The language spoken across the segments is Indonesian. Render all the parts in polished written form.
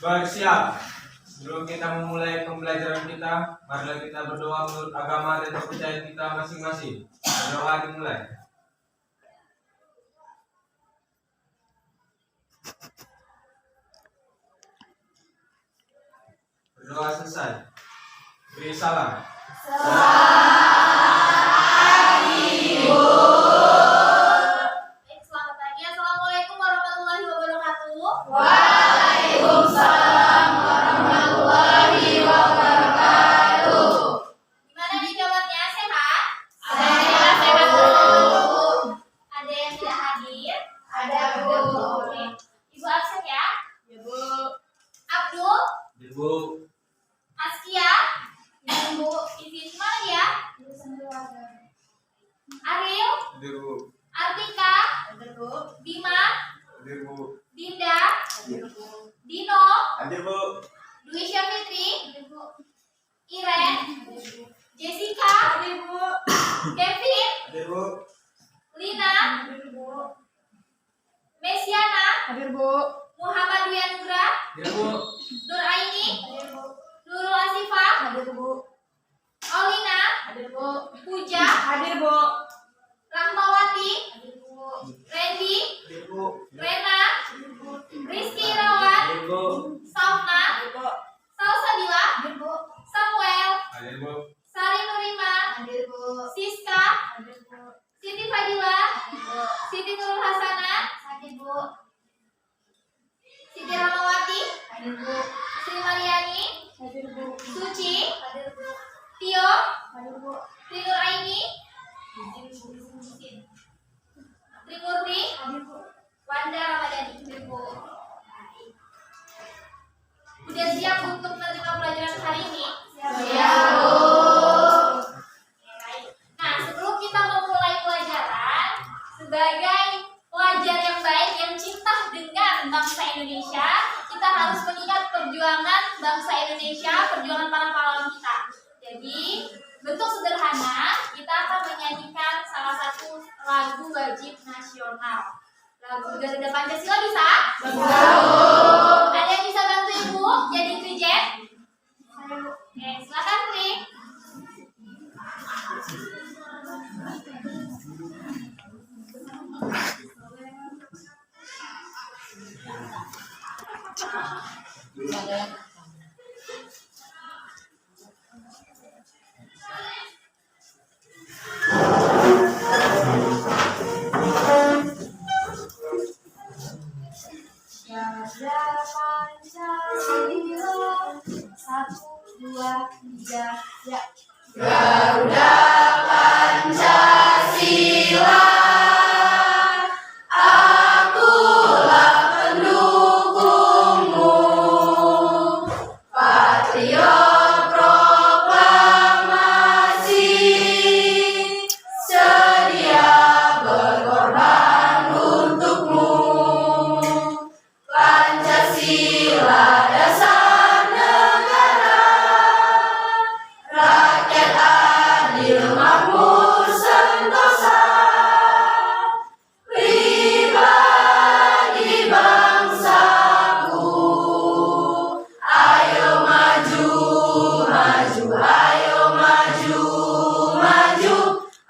Bersiap. Sebelum kita memulai pembelajaran kita, marilah kita berdoa menurut agama dan kepercayaan kita masing-masing. Berdoa dimulai. Berdoa selesai. Beri salam. Selamat pagi. Assalamualaikum warahmatullahi wabarakatuh. Waalaikumsalam warahmatullahi wabarakatuh. Gimana nih kabarnya? Sehat? Sehat, Bu. Ada yang tidak hadir? Ada, Bu. Oke. Ibu absen ya? Ya, Bu. Abdul, Ibu. Askia, Ibu, Ivi mana dia? Ariel, Hadir, Bu. Artika, Ada, Bu. Bima, Hadir, Bu. Dinda, Ada, Bu. Dino, Hadir, Bu. Dwi Syafitri, Iren, Jessica, Kevin, Hadir, Bu. Lina, Mesiana, Hadir, Bu. Muhammad Wiandra, Hadir, Bu. Nur Aini, Nurul Asifah, Hadir, Bu. Olina, Hadir, Bu. Puja, Hadir, Bu. Rahmawati, Randy, Hadir, Bu. Rena, Rizky Irawan, Hadir, Bu. Sauna, Hadir, Bu. Salsabila, Hadir, Bu. Samuel, Hadir, Bu. Sari Nurima, Hadir, Bu. Siska, Hadir, Bu. Siti Fadila, Siti Nurul Hasanah, Hadir, Bu. Siti Rahmawati, Hadir, Bu. Sri Mariani, Hadir, Bu. Suci, Hadir, Bu. Tio, Hadir, Bu. Tri Nur Aini, Trimurti, Hadir, Bu. Wanda Ramadhani. Udah siap untuk menerima pelajaran hari ini? Ya, Bu. Nah, sebelum kita memulai pelajaran, sebagai pelajar yang baik yang cinta dengan bangsa Indonesia, kita harus mengingat perjuangan bangsa Indonesia, perjuangan para pahlawan kita. Jadi, bentuk sederhana, kita akan menyanyikan salah satu lagu wajib nasional. Lagu Garuda Pancasila bisa? Bisa, Ada yang bisa bantu Ibu jadi Trijen? Oke, silakan Tri. Garuda Pancasila, 1, 2, 3, ya. Garuda Pancasila, akulah pendukungmu, patriot proklamasi, sedia berkorban untukmu. Pancasila dasar negara, rakyat adil makmur sentosa, pribadi bangsaku. Ayo maju, maju, ayo maju, maju,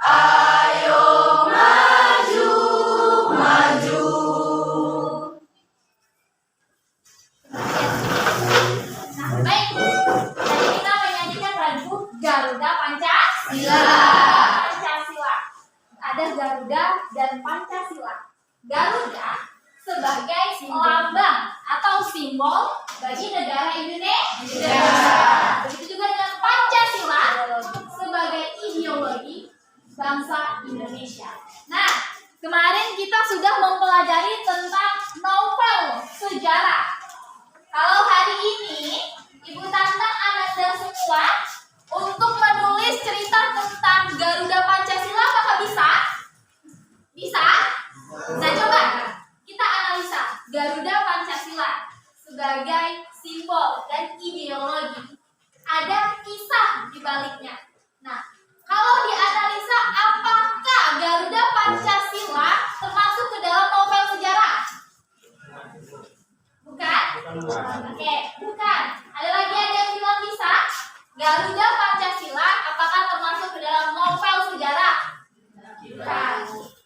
ayo maju, maju. Nah, baik. Jadi kita menyanyikan lagu Garuda Pancasila. Pancasila. Ada Garuda dan Pancasila. Garuda sebagai lambang atau simbol bagi negara Indonesia. Begitu juga dengan Pancasila sebagai ideologi bangsa Indonesia. Nah, kemarin kita sudah mempelajari tentang novel sejarah. Kalau hari ini Ibu tantang Anda semua untuk menulis cerita tentang Garuda Pancasila, apakah bisa? Bisa? Nah, coba kita analisa Garuda Pancasila sebagai simbol dan ideologi. Ada kisah di baliknya. Nah, kalau dianalisa, apakah Garuda Pancasila termasuk ke dalam novel sejarah? Bukan? Oke, bukan. Ada lagi yang bilang bisa? Garuda Pancasila apakah termasuk ke dalam novel sejarah? Bukan.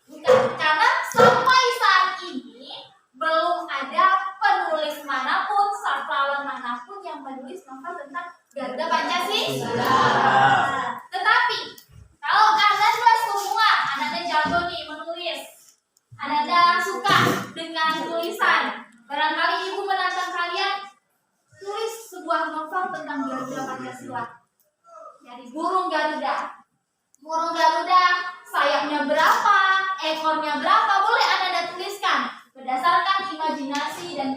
Bukan. Karena sampai saat ini belum ada penulis manapun, sastrawan manapun yang menulis novel tentang Garuda Pancasila. Tetapi kalau Anda semua, Anda jago nih menulis, Anda suka dengan tulisan, barangkali ibu menantang kalian tulis sebuah novel tentang Garuda Pancasila dari burung Garuda. Burung Garuda sayapnya berapa, ekornya berapa, boleh Anda tuliskan berdasarkan imajinasi dan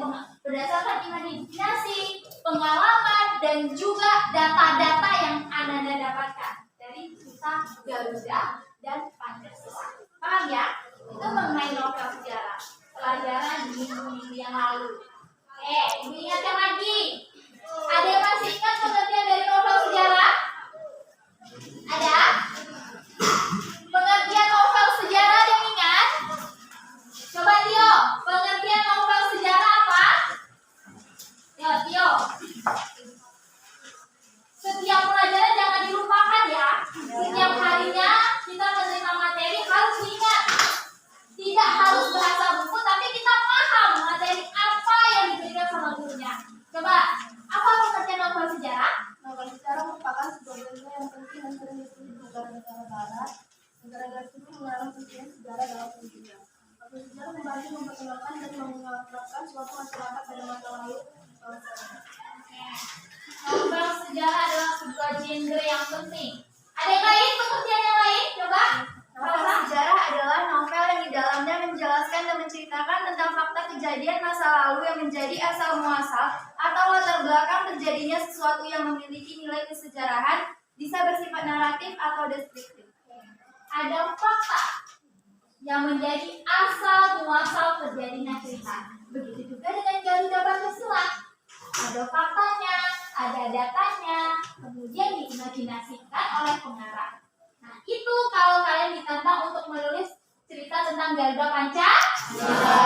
pengalaman dan juga data-data yang Anda dapatkan dari cerita Garuda dan Pancasila. Paham ya? Itu mengenai novel sejarah. Pelajaran di minggu yang lalu. Oke, ibu ingatkan lagi. Ada yang masih ingat pengertian dari novel sejarah? Ada? Pengertian novel sejarah ada yang ingat? Coba Tio, pengertian novel sejarah apa? Tio. Setiap pelajaran jangan dilupakan ya. Setiap harinya kita menerima materi harus diingat. Tidak harus bahasa buku, tapi kita paham materi apa yang diberikan sama gurunya. Coba, apa pengertian novel sejarah? Novel sejarah merupakan sebuah ilmu yang penting dan sering ditulis di negara-negara barat. Negara-negara itu mengarang pentingnya sejarah dalam pendidikan. Novel sejarah membantu memperkenalkan dan mengungkapkan suatu masyarakat pada masa lalu. Novel sejarah adalah sebuah genre yang penting. Ada yang lain pengertian yang lain? Coba. Novel sejarah adalah novel yang di dalamnya menjelaskan dan menceritakan tentang fakta kejadian masa lalu yang menjadi asal muasal atau latar belakang terjadinya sesuatu yang memiliki nilai kesejarahan, bisa bersifat naratif atau deskriptif. Ada fakta yang menjadi asal muasal terjadinya cerita. Begitu juga dengan Garuda Pancasila. Ada faktanya, ada datanya, kemudian diimajinasikan oleh pengarang. Nah, itu kalau kalian ditantang untuk menulis cerita tentang Garuda Pancasila.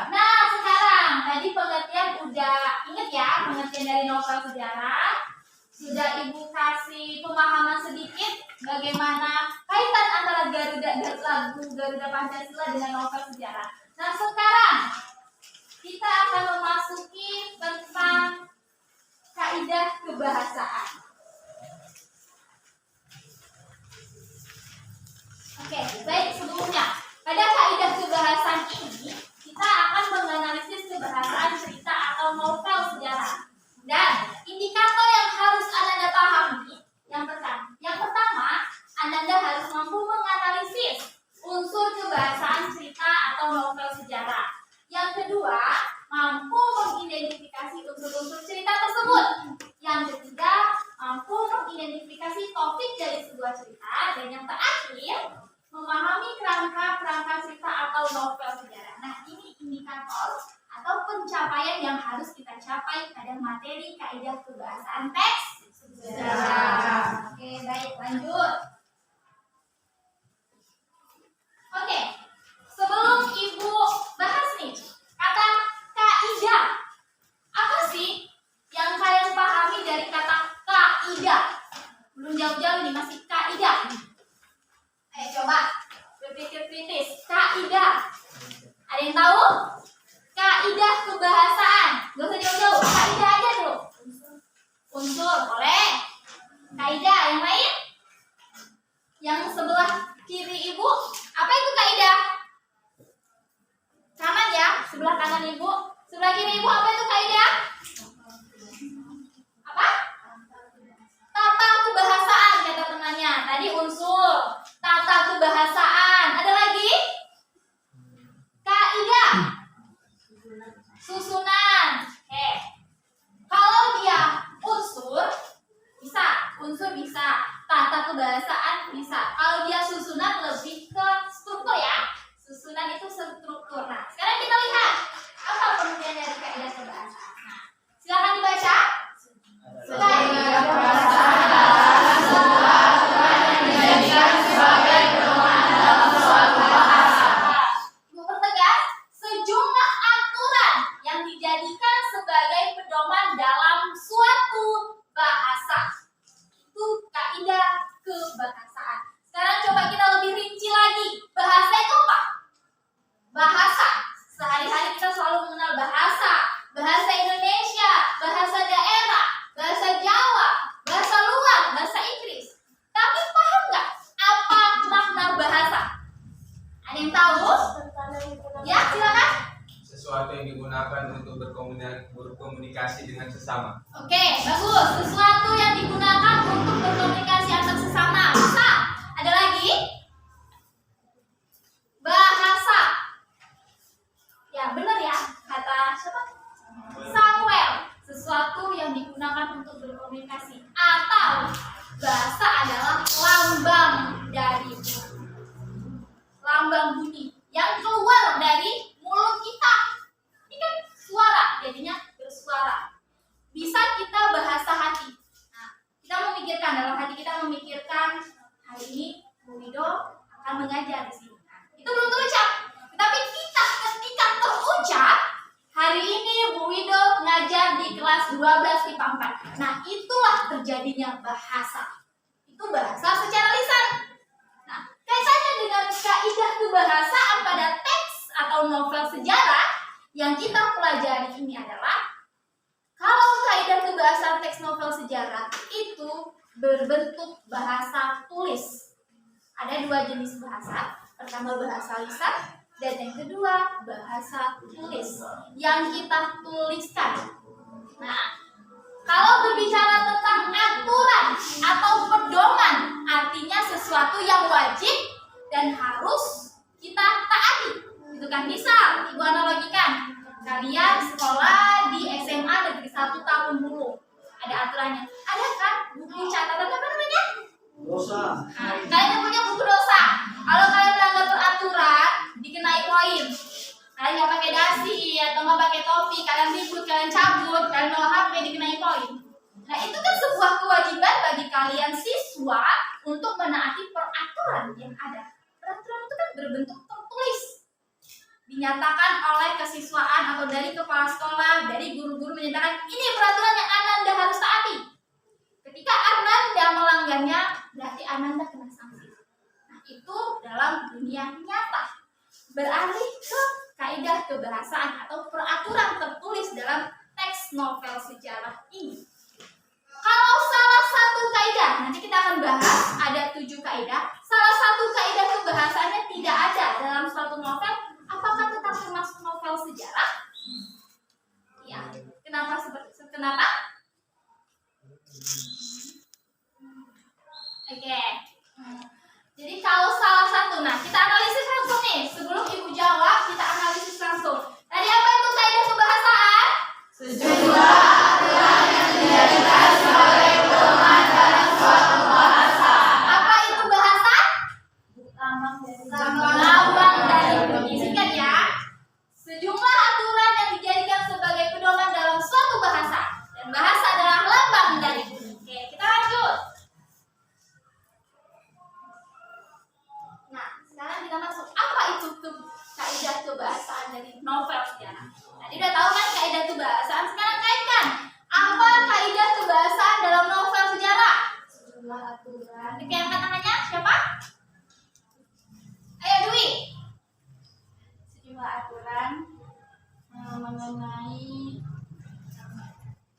Nah, sekarang tadi pengertian udah inget ya, pengertian dari novel sejarah. Sudah ibu kasih pemahaman sedikit bagaimana kaitan antara lagu Garuda Pancasila dengan novel sejarah. Nah, sekarang kita akan memasuki tentang kaidah kebahasaan. Oke, baik, sebelumnya pada kaidah kebahasaan ini kita akan menganalisis kebahasaan cerita atau novel sejarah. Dan indikator yang harus Anda pahami yang pertama, Anda harus mampu menganalisis unsur kebahasaan cerita atau novel sejarah. Yang kedua, mampu mengidentifikasi unsur-unsur cerita tersebut. Yang ketiga, mampu mengidentifikasi topik dari sebuah cerita. Dan yang terakhir, memahami kerangka cerita atau novel sejarah. Nah, ini indikator atau pencapaian yang harus kita capai pada materi kaidah kebahasaan teks sejarah. Oke, baik, lanjut. Oke, sebelum ibu bahas nih kata kaidah, apa sih yang kalian pahami dari kata kaidah? Belum jauh-jauh nih, masih kaidah. Ayo coba berpikir kritis. Kaidah, ada yang tahu? Kaidah kebahasaan, gak usah jauh-jauh, kaidah aja dulu. Unsur, boleh. Kaidah, yang lain? Yang sebelah kiri ibu, apa itu kaidah? Kanan ya, sebelah kanan ibu. Sebelah kiri ibu, apa itu kaidah? Apa? Tata kebahasaan, kata temannya. Tadi unsur, tata kebahasaan. Ada lagi? Kaidah, susunan. Kalau dia unsur bisa. Tata kebahasaan bisa. Kalau dia susunan lebih ke struktur ya. Susunan itu struktur. Nah, sekarang kita lihat apa pengertian dari kaidah kebahasaan. Nah, silakan dibaca. Kaidah kebahasaan adalah sebuah aturan yang dijadikan sebagai pedoman dalam suatu bahasa. Ibu pertegas, sejumlah aturan yang dijadikan sebagai Oke, bagus. Sesuatu yang digunakan untuk berkomunikasi antar sesama. Bisa. Ada lagi? Bahasa. Ya, benar ya. Kata siapa? Samuel. Sesuatu yang digunakan untuk berkomunikasi. Atau bahasa adalah lambang dari lambang bunyi yang keluar dari mulut kita. Ini kan suara, jadinya bersuara. Bisa kita bahasa hati. Nah, kita memikirkan, dalam hati kita memikirkan hari ini Bu Wido akan mengajar di sini. Nah, itu belum terucap. Tetapi kita ketika terucap, hari ini Bu Wido ngajar di kelas 12 IPA 4. Nah, itulah terjadinya bahasa. Itu bahasa secara lisan. Nah, kaitannya dengan kaidah kebahasaan pada teks atau novel sejarah yang kita pelajari ini adalah kalau kaidah kebahasaan teks novel sejarah itu berbentuk bahasa tulis. Ada dua jenis bahasa. Pertama bahasa lisan dan yang kedua bahasa tulis yang kita tuliskan. Nah, kalau berbicara tentang aturan atau pedoman, artinya sesuatu yang wajib dan harus kita taati. Itu kan misal, Ibu analogikan, kalian sekolah di SMA Negeri 1 tahun dulu. Ada aturannya. Ada kan buku catatan apa namanya? Dosa. Nah, kalian punya buku dosa. Kalau kalian melanggar peraturan, dikenai poin. Kalian nggak pakai dasi atau nggak pakai topi, kalian ribut, kalian cabut, kalian bawa HP, dikenai poin. Nah, itu kan sebuah kewajiban bagi kalian siswa untuk menaati peraturan yang ada. Peraturan itu kan berbentuk tertulis. Dinyatakan oleh kesiswaan atau dari kepala sekolah, dari guru-guru menyatakan ini peraturan yang Ananda harus taati. Ketika Ananda melanggarnya, berarti Ananda kena sanksi. Nah, itu dalam dunia nyata. Beralih ke kaidah kebahasaan atau peraturan tertulis dalam teks novel sejarah ini. Kalau salah satu kaidah, nanti kita akan bahas ada 7 kaidah. Salah satu kaidah kebahasaannya tidak ada dalam suatu novel, apakah tetap termasuk novel sejarah? Ya, kenapa? Oke. Jadi kalau salah satu, nah kita analisis langsung nih. Sebelum Ibu jawab, kita analisis langsung. Tadi apa itu kaidah kebahasaan? Sejumlah aturan yang dijadikan sebagai pedoman dalam suatu bahasa. Apa itu bahasa? Lambang dari bunyi. Singkat ya. Sejumlah aturan yang dijadikan sebagai pedoman dalam suatu bahasa. Dan bahasa adalah lambang dari bunyi. Oke, kita lanjut. Nah, sekarang kita masuk. Apa itu kaidah kebahasaan dari novel sejarah? Tadi udah tahu kan kaidah kebahasaan. Sekarang kaitkan. Apa kaidah kebahasaan dalam novel sejarah? Sejumlah aturan. Oke, angkat tangannya. Siapa? Ayo, Dwi. Sejumlah aturan mengenai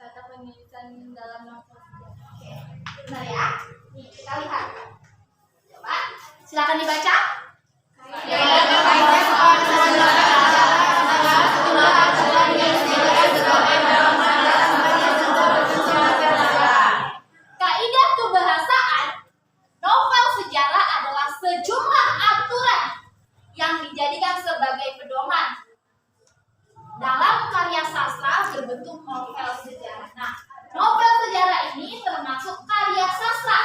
tata penulisan dalam novel sejarah. Oke, benar ya. Nih, kita lihat. Coba, silakan dibaca. Kaidah kebahasaan novel sejarah adalah sejumlah aturan yang dijadikan sebagai pedoman dalam karya sastra berbentuk novel sejarah. Nah, novel sejarah ini termasuk karya sastra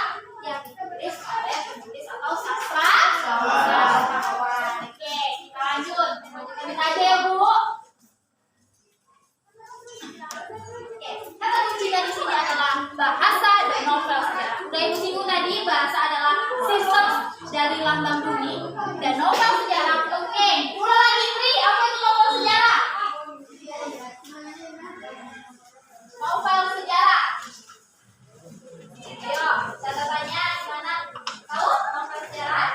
yang ditulis oleh penulis atau sastrawan. Oke, kita lanjut. Lanjutin aja ya, Bu. Oke, kata kuncinya di sini adalah bahasa dan novel sejarah. Udah Ibu singgung tadi, bahasa adalah sistem dari lambang bunyi dan novel sejarah. Oke, ulang lagi Tri, apa itu novel sejarah? Novel sejarah. Ayo, catatannya gimana? Tahu novel sejarah?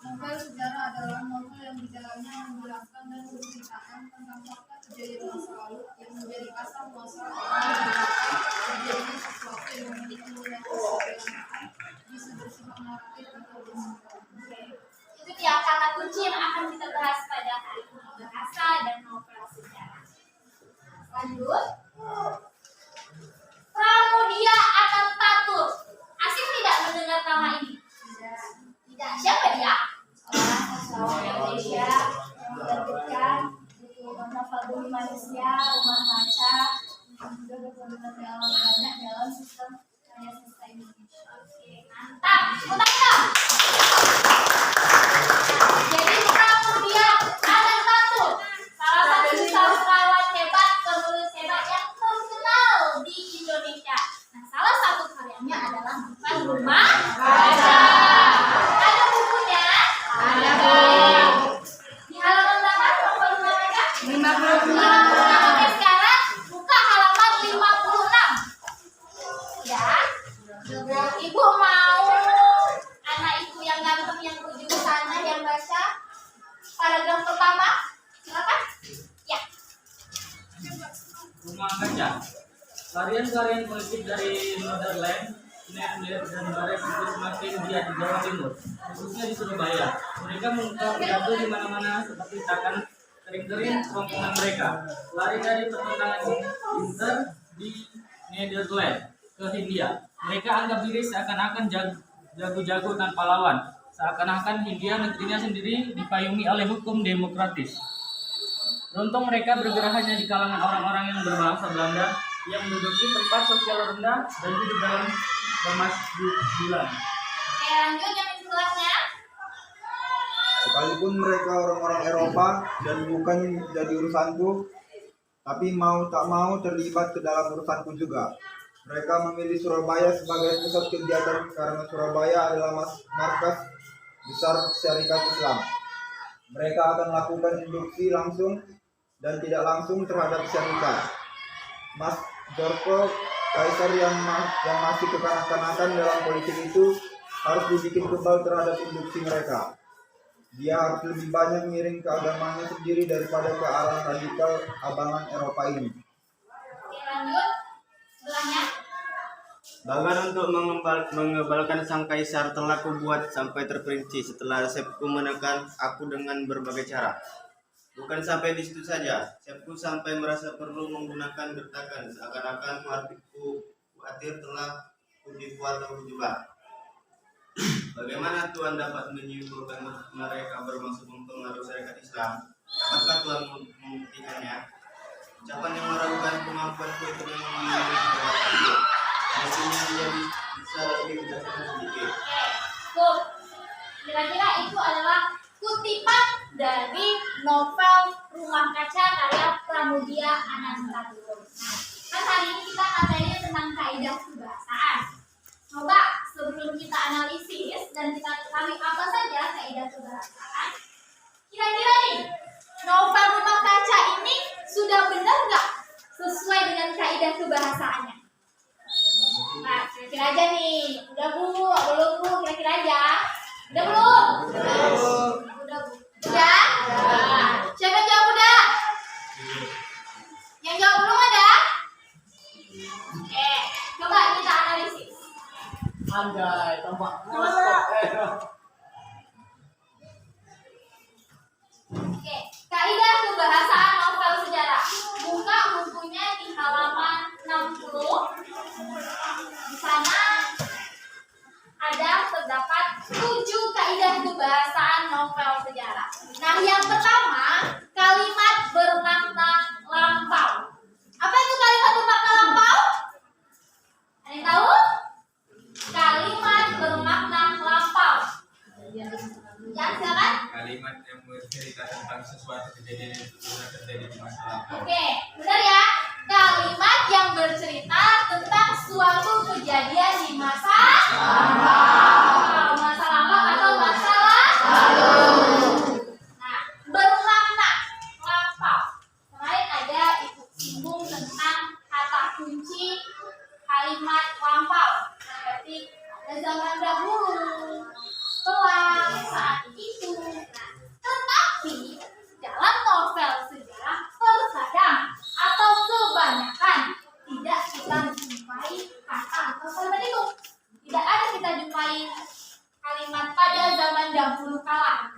Novel sejarah adalah novel yang di dalamnya menjelaskan dan menceritakan tentang fakta kejadian masa lalu yang menjadi asal muasal terjadinya sesuatu yang memiliki nilai keseluruhan bisa bersifat naratif atau bersifat. Itu dia di Indonesia. Nah, salah satu karyanya adalah novel Rumah Kaca. Ada bukunya? Ada, Bu. Di halaman berapa novel Rumah Kaca? 56. Oke, sekarang buka halaman 56. Ya. Ibu mau anak ibu yang ganteng yang ujung sana yang baca paragraf pertama. Silakan. Ya. Rumah Kaca. Varian-varian politik dari Netherlands, Nederland dan Barat itu semakin giat di Jawa Timur, khususnya di Surabaya. Mereka mengungkap pidato di mana-mana seperti takkan kering-kering rombongan mereka. Lari dari pertentangan Inter di Nederland ke Hindia. Mereka anggap diri seakan-akan jago-jago tanpa lawan. Seakan-akan Hindia negerinya sendiri dipayungi oleh hukum demokratis. Beruntung mereka bergerak hanya di kalangan orang-orang yang berbahasa Belanda yang menduduki tempat sosial rendah dan hidup dalam kemakmuran. Oke, lanjut yang sebelahnya. Sekalipun mereka orang-orang Eropa dan bukan jadi urusanku, tapi mau tak mau terlibat ke dalam urusanku juga. Mereka memilih Surabaya sebagai pusat kegiatan karena Surabaya adalah markas besar syarikat Islam. Mereka akan melakukan induksi langsung dan tidak langsung terhadap syarikat. Mas Jorko, kaisar yang masih kekanak-kanakan dalam politik itu harus dibikin kebal terhadap induksi mereka. Dia harus lebih banyak miring ke agamanya sendiri daripada ke arah radikal abangan Eropa ini. Oke, lanjut. Sebelahnya. Bahkan untuk mengebalkan sang kaisar telah kubuat sampai terperinci setelah Sepku menekan aku dengan berbagai cara. Bukan sampai di situ saja, Sepku sampai merasa perlu menggunakan gertakan seakan-akan hatiku khawatir telah kutipu atau kujebak. Bagaimana Tuhan dapat menyimpulkan mereka bermaksud mempengaruhi syarikat Islam? Dapatkah Tuhan membuktikannya? Ucapan yang meragukan kemampuanku itu memang memiliki beberapa. Mestinya dia bisa lebih bijaksana sedikit. Oke, kira-kira itu adalah kutipan dari novel Rumah Kaca karya Pramudia Anantatur. Nah, kan hari ini kita materinya tentang kaidah kebahasaan. Coba sebelum kita analisis dan kita ketahui apa saja kaidah kebahasaan, kira-kira nih novel Rumah Kaca ini sudah benar nggak sesuai dengan kaidah kebahasaannya? Nah, kira-kira aja nih, udah Bu, belum Bu, kira-kira aja. Udah belum? Udah Bu. Udah? Siapa yang jawab udah? Yang jawab belum ada? Coba kita analisis. Anjay, tampak Oke, kaidah kebahasaan novel sejarah. Buka bukunya di halaman 60. Di sana ada terdapat 7 kaidah kebahasaan novel sejarah. Nah, yang pertama, kalimat bermakna lampau. Apa itu kalimat bermakna lampau? Ada yang tahu? Kalimat bermakna lampau. Ya, silakan. Kalimat yang bercerita tentang sesuatu kejadian yang sudah terjadi di masa lalu. Oke, benar ya. Kalimat yang bercerita tentang suatu kejadian di masa lampau. Masa lampau atau masa lalu. Nah, bermakna lampau. Kemarin ada ibu singgung tentang kata kunci kalimat lampau. Seperti ada zaman dahulu, setelah, saat itu. Nah, tetapi dalam novel sejarah terkadang atau kebanyakan tidak kita jumpai kata atau kalimat itu. Tidak ada kita jumpai kalimat pada zaman dahulu kala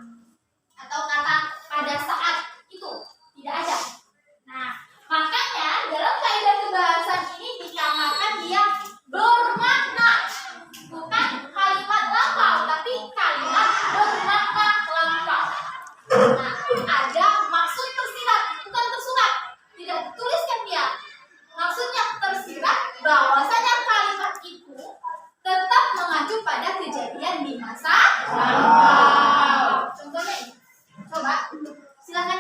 atau kata pada saat itu. Tidak ada. Nah, makanya dalam kaidah kebahasaan ini dikatakan dia bermakna, bukan kalimat lampau, tapi kalimat bermakna lampau. Nah, ada maksud tersirat, bukan tersurat. Tidak dituliskan dia. Maksudnya tersirat bahwasanya kalimat itu tetap mengacu pada kejadian di masa lampau. Contohnya ini. Coba silakan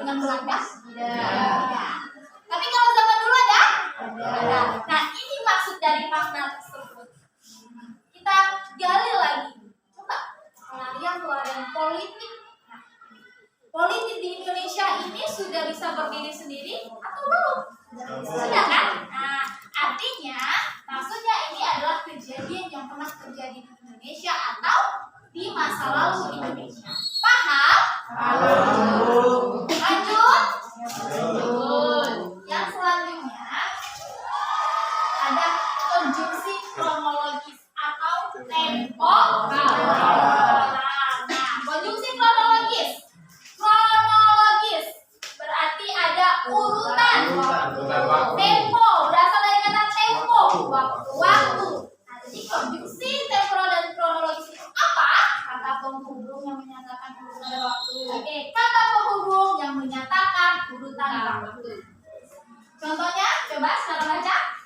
dengan Belanda? Tidak. Tapi kalau zaman dulu ada? Ada. Nah, ini maksud dari makna tersebut. Kita gali lagi. Coba kalian keluarin politik. Nah, politik di Indonesia ini sudah bisa berdiri sendiri atau belum? Sudah kan? Nah, artinya maksudnya ini adalah kejadian yang pernah terjadi di Indonesia atau di masa lalu Indonesia. Paham? Lanjut. Yang selanjutnya ada konjungsi kronologis atau temporal. Nah, konjungsi kronologis. Kronologis berarti ada urutan. Tempo berasal dari kata tempo, waktu. Nah, jadi konjungsi temporal dan kronologis itu apa? Kata penghubung yang menyatakan urutan waktu. Oke, kata penghubung yang menyatakan urutan waktu. Contohnya, coba sekarang baca.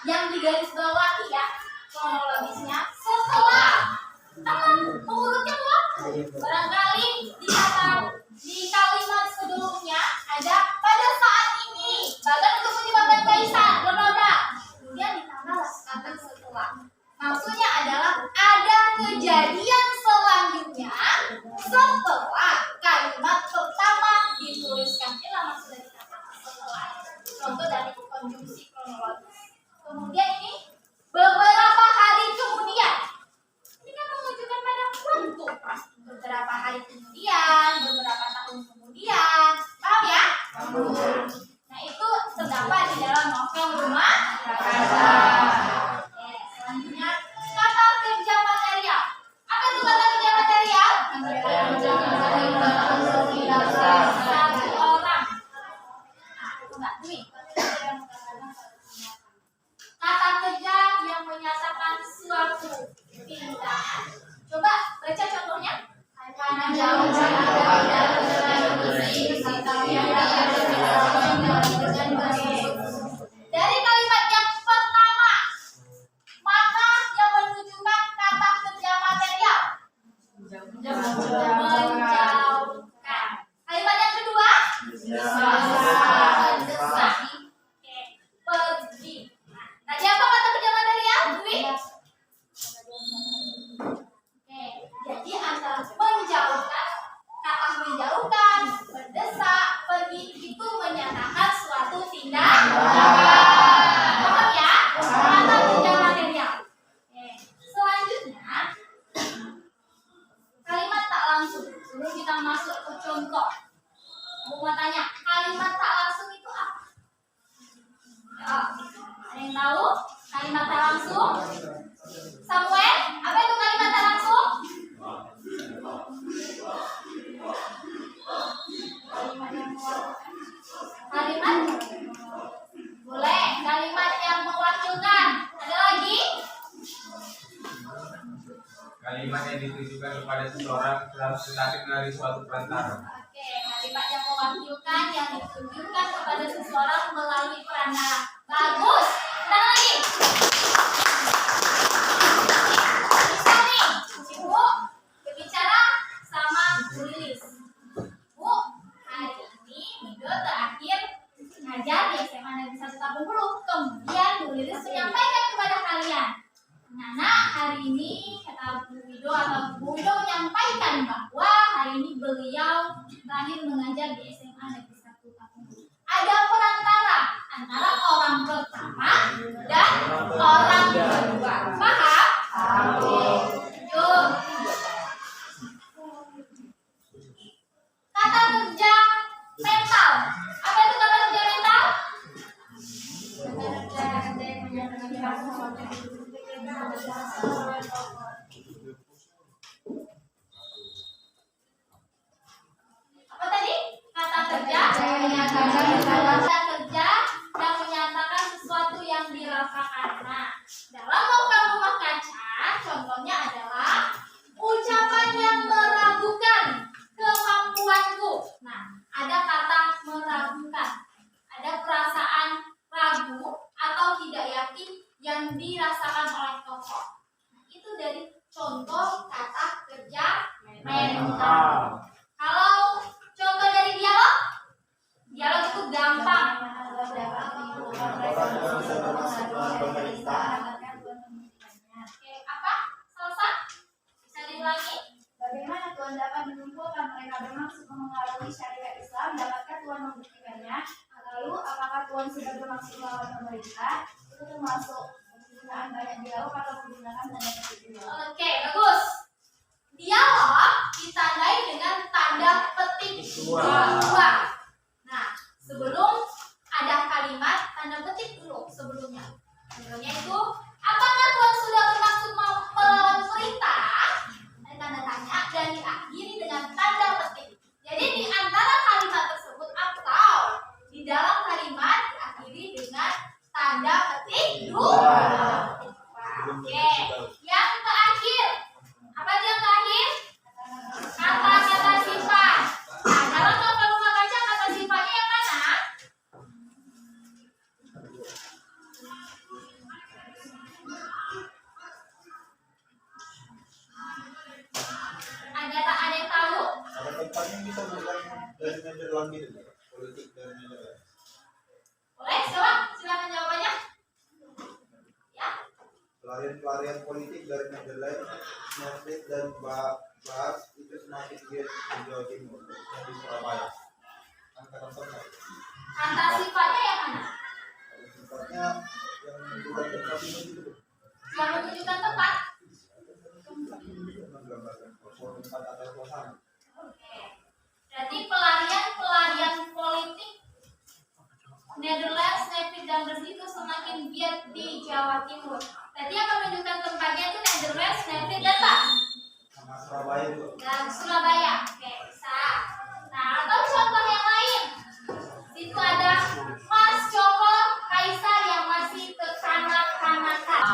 Yang digarisbawahi ya kronologisnya setelah urutnya belum? Barangkali di kalimat sebelumnya ada pada saat ini bahkan untuk menyebabkan kaisar beroda, kemudian ditambah kata setelah. Maksudnya adalah ada kejadian selanjutnya setelah kalimat pertama dituliskan. Inilah maksud dari kata setelah. Contoh dari konjungsi kronologis. Kemudian ini beberapa hari kemudian. Ini kan menunjukkan pada waktu. Beberapa hari kemudian, beberapa tahun kemudian. Paham ya? Nah, itu terdapat di dalam novel Rumah Kaca. Oke, selanjutnya kata kerja material. Apa itu kata kerja material? Satu orang. Enggak, Dwi. Kata kerja yang menyatakan suatu tindakan. Coba baca contohnya. Dari kalimat yang pertama, mana yang menunjukkan kata kerja material? Menjauhkan. Kalimat yang kedua? Mendesak. Oke, pergi. Tadi apa kata kerja material? Dwi? Oke, jadi antara menjauhkan, kata menjauhkan, mendesak, pergi itu menyatakan suatu tindakan. Paham ya? Kata kerja material. Oke, selanjutnya kalimat tak langsung. Sebelum kita masuk ke contoh, aku mau tanya, kalimat tak langsung itu apa? Ya, ada yang tahu? Kalimat tak langsung? Samuel, apa itu kalimat tak langsung? Kalimat boleh, kalimat yang mewakilkan. Ada lagi? Kalimat yang ditujukan kepada seseorang tetapi melalui suatu perantara. Oke, kalimat yang mewakilkan yang ditujukan kepada seseorang melalui perantara. Bagus. Ada lagi? Bisa nih, Ibu berbicara sama Bu Lilis. Bu, hari ini Mido terakhir ngajar di SMA Negeri 1 Kampung Bulu. Kemudian Bu Lilis menyampaikan kepada kalian, Nana, hari ini kata Bu Wido atau Bu Wido menyampaikan bahwa hari ini beliau terakhir mengajar di SMA Negeri 1 Kampung Bulu. Ada perantara antara orang pertama dan orang kedua. Paham? Yuk. Kata kerja mental. Apa itu kata kerja mental? Kata kerja yang menyatakan sesuatu. Apa tadi? Kata kerja yang menyatakan sesuatu yang dirasakan. Nah, dalam novel Rumah Kaca, contohnya adalah ucapan yang meragukan kemampuanku. Nah, ada kata meragukan. perlakuan sudah bermaksud melawan pemerintah, itu termasuk penggunaan banyak dialog atau menggunakan tanda petik dialog. Oke, bagus. Dialog ditandai dengan tanda petik dua. Nah, sebelum ada kalimat tanda petik dulu sebelumnya. Sebelumnya itu, apakah Tuhan sudah bermaksud melawan pemerintah? Ada tanda tanya dan diakhiri dengan tanda petik. Jadi di antara kalimat tersebut atau di dalam kalimat diakhiri dengan tanda petik dua. Oke, yang terakhir. Apa itu yang terakhir? Kata-kata sifat. Nah, dalam novel rumah kaca kata sifatnya yang mana? Ada yang tahu? Ada tempatnya bisa bukan dari Nederland gitu, politik dari Nederland. Boleh, silakan jawabannya. Ya. Pelarian-pelarian politik dari Nederland, Netflix dan Bahas itu semakin giat di Jawa Timur, khususnya di Surabaya. Kan kata-kata Kata sifatnya yang mana? sifatnya yang menunjukkan tempat itu Yang menunjukkan tempat. menggambarkan tempat atau suasana. Oke. Berarti pelarian politik Netherlands, Netflix dan Bersih itu semakin giat di Jawa Timur. Berarti yang menunjukkan tempatnya itu Netherlands, Netflix dan apa? Sama Surabaya juga. Dan Surabaya. Oke, bisa. Nah, atau contoh yang lain. Situ ada Mas Joko Kaisar yang masih kekanak-kanakan.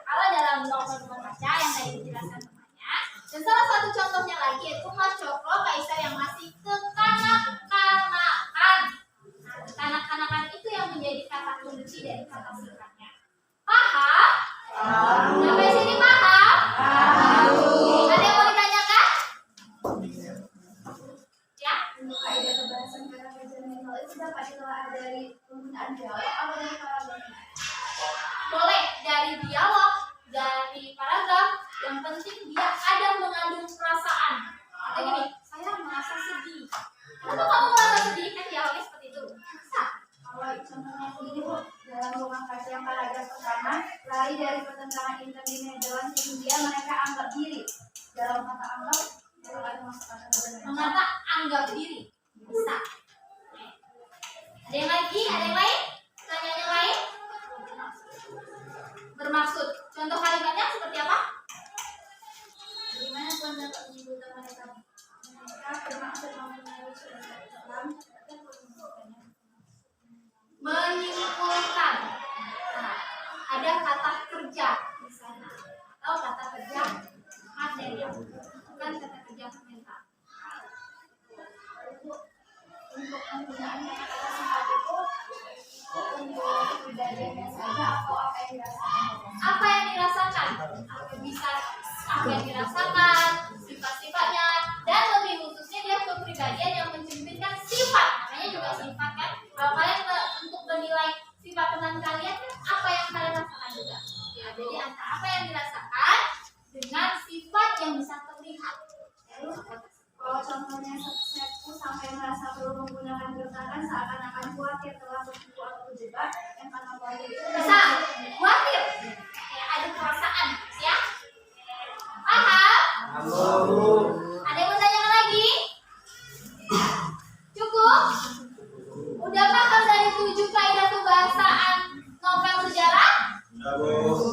Kalau dalam novel rumah kaca yang tadi dijelaskan namanya. Dan salah satu contohnya lagi yaitu Mas Joko Kaisar yang masih kekanak-kanakan. Nah, kekanak-kanakan itu yang menjadi kata kunci dari kata sifatnya. Paham? Sampai sini paham? Ada yang mau ditanyakan? Ya? Untuk kaidah pembahasan kata kerja mental itu dapat ditelaah dari penggunaan dialog atau dari paragraf. Boleh dari dialog, dari paragraf. Yang penting dia ada mengandung perasaan. Ada gini, saya merasa sedih. Kenapa kamu merasa sedih? Kan dialognya seperti itu. Bisa. Kalau contohnya begini Bu, dalam rumah kaca yang paragraf pertama, lari dari pertentangan intern di Nederland sehingga mereka anggap diri. Dalam kata anggap, itu ada masuk kata kerja Mengata anggap diri. Bisa. Oke. Ada yang lagi? Ada yang lain? Pertanyaan yang lain? Bermaksud. Contoh kalimatnya seperti apa? Bagaimana Tuhan dapat menyimpulkan mereka bermaksud mempengaruhi surat Islam dan menyimpulkannya. Menyimpulkan. Nah, ada kata kerja di sana. Atau kata kerja material. Bukan kata kerja mental. Untuk penggunaan kata-kata sifat itu untuk kepribadiannya saja atau apa yang dirasakan. Apa yang dirasakan? Apa yang dirasakan, sifat-sifatnya, dan lebih khususnya dia kepribadian yang mencerminkan sifat. Namanya juga sifat kan. Kalau kalian untuk menilai sifat teman kalian, apa yang kalian rasakan juga. Ya, jadi antara apa yang dirasakan dengan sifat yang bisa terlihat. Kalau contohnya Sepku sampai merasa perlu menggunakan gertakan seakan-akan khawatir telah tertipu atau terjebak, yang karena khawatir itu Bisa khawatir. Ya, ada perasaan, ya. Paham? Ada yang mau tanyakan lagi? Cukup? Udah paham dari 7 kaidah kebahasaan novel sejarah? Bagus.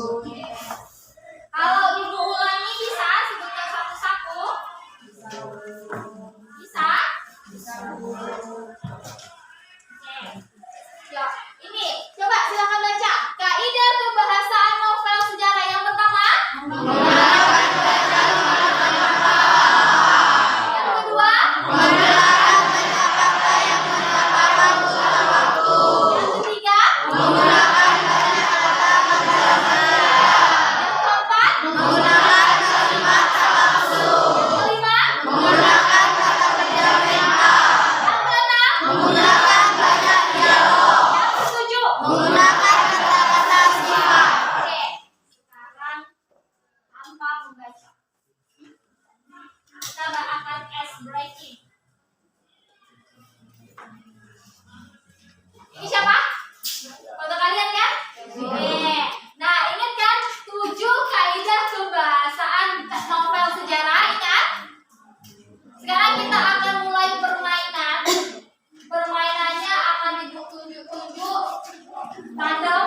Tandem.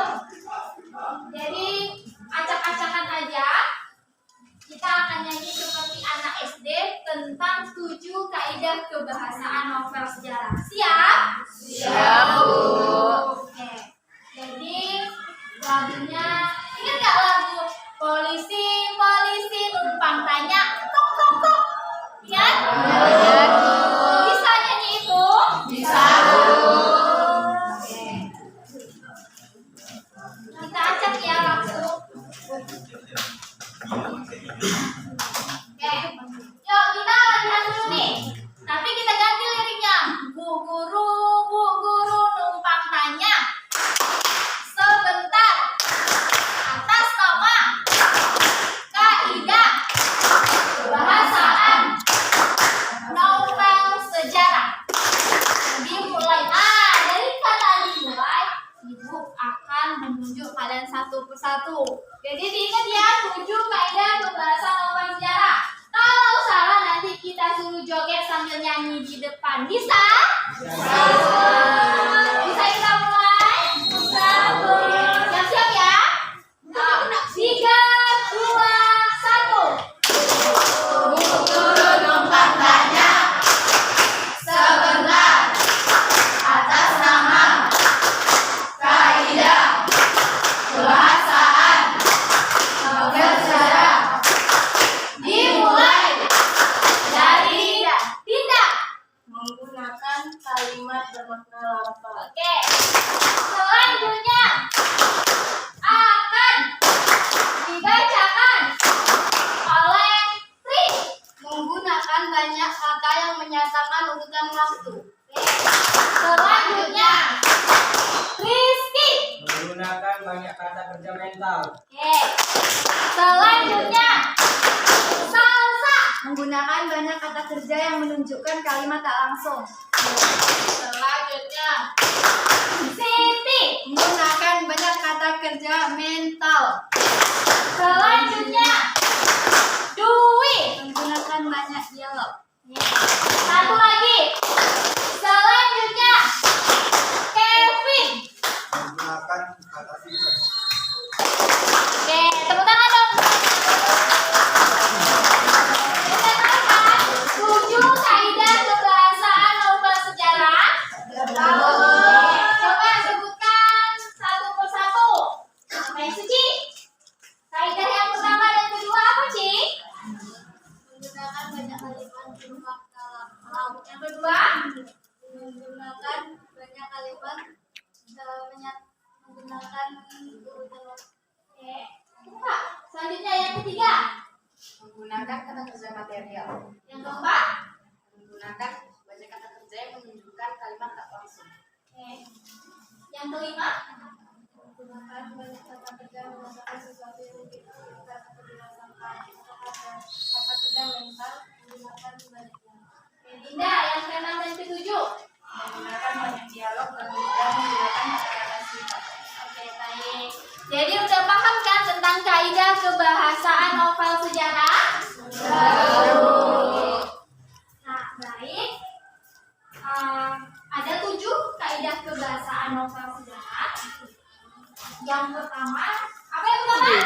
Jadi acak-acakan aja. Kita akan nyanyi seperti anak SD tentang 7 kaidah kebahasaan novel sejarah. Siap? Siap, Bu. Oke. Jadi lagunya ingat nggak lagu polisi polisi numpang tanya tok tok tok? Ingat? Bisa nyanyi itu? Bisa, Bu. Oke. Kita acak ya langsung. Oke, yuk kita latihan dulu nih. Tapi kita ganti liriknya. Bu guru numpang tanya. Sebentar. Atas nama. Kaidah. Kebahasaan. Novel sejarah. Dimulai. Dari kata dimulai, Ibu akan menunjuk kalian satu persatu. Jadi diingat ya, 7 kaidah kebahasaan novel sejarah. Kalau salah nanti kita suruh joget sambil nyanyi di depan. Bisa? Bisa kita mulai? Satu. Siap-siap ya? 3, 2, 1. Guru numpang tanya. Sebentar. Atas nama. Kaidah. Kebahasaan. Novel sejarah. Dimulai. Dari Tindak. menggunakan kalimat bermakna lafaz. Oke. Selanjutnya akan dibacakan oleh Tri. Menggunakan banyak kata yang menyatakan urutan waktu. Selanjutnya Rizky. Menggunakan banyak kata kerja mental. Oke. Selanjutnya Salsa. Menggunakan banyak kata kerja yang menunjukkan kalimat tak langsung. Selanjutnya Siti. Menggunakan banyak kata kerja mental. Selanjutnya Dwi. Menggunakan banyak dialog. Satu lagi. Selanjutnya Kevin. Menggunakan kata sifat. Oke, tepuk tangan dong. Kita tahu 7 kaidah kebahasaan novel sejarah. Coba sebutkan satu persatu. Main Suci. Kaidah yang pertama dan kedua apa, Ci? Menggunakan banyak kalimat bermakna lafaz. Yang kedua, Menggunakan banyak kalimat menggunakan urutan waktu. oke. Coba. Selanjutnya yang ketiga. Menggunakan kata kerja material. Yang keempat. Menggunakan banyak kata kerja yang menunjukkan kalimat tak langsung. Oke. Yang kelima. Menggunakan banyak kata kerja mengatakan sesuatu yang kita inginkan atau dirasakan. Kata kerja mental menggunakan banyak dialog. Oke, Dinda, yang keenam dan ketujuh. Menggunakan banyak dialog dan menggunakan kata sifat. Oke, baik. Jadi udah paham kan tentang kaidah kebahasaan novel sejarah? Nah, baik. Ada 7 kaidah kebahasaan novel sejarah. Yang pertama, apa yang pertama?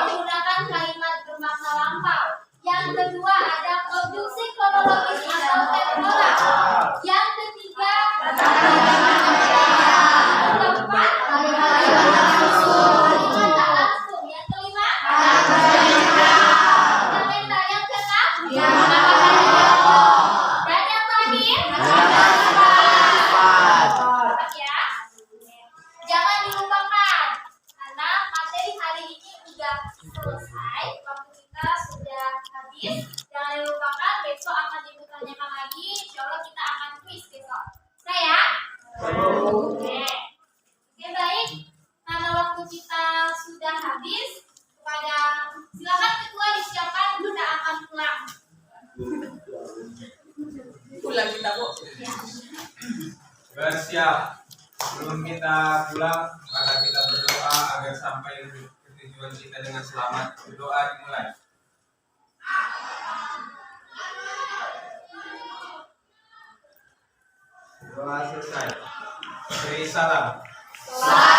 Menggunakan kalimat bermakna lampau. Yang kedua ada produksi kronologis atau temporal. Yang ketiga keempat kalimat tak langsung. Yang kelima komentar. Yang keenam dan yang terakhir ya. Jangan dilupakan karena materi hari ini udah selesai, waktu kita sudah habis. Jangan dilupakan besok akan ditanyakan lagi. Insya Allah kita akan quiz besok. Saya? Oke. Oke, baik. Karena waktu kita sudah habis, silakan ketua disiapkan Bunda akan pulang. Pulang kita, Bu. Ya. Bersiap. Sebelum kita pulang, maka kita berdoa agar sampai ke tujuan kita dengan selamat. Berdoa dimulai. Doa selesai. Beri salam. Selamat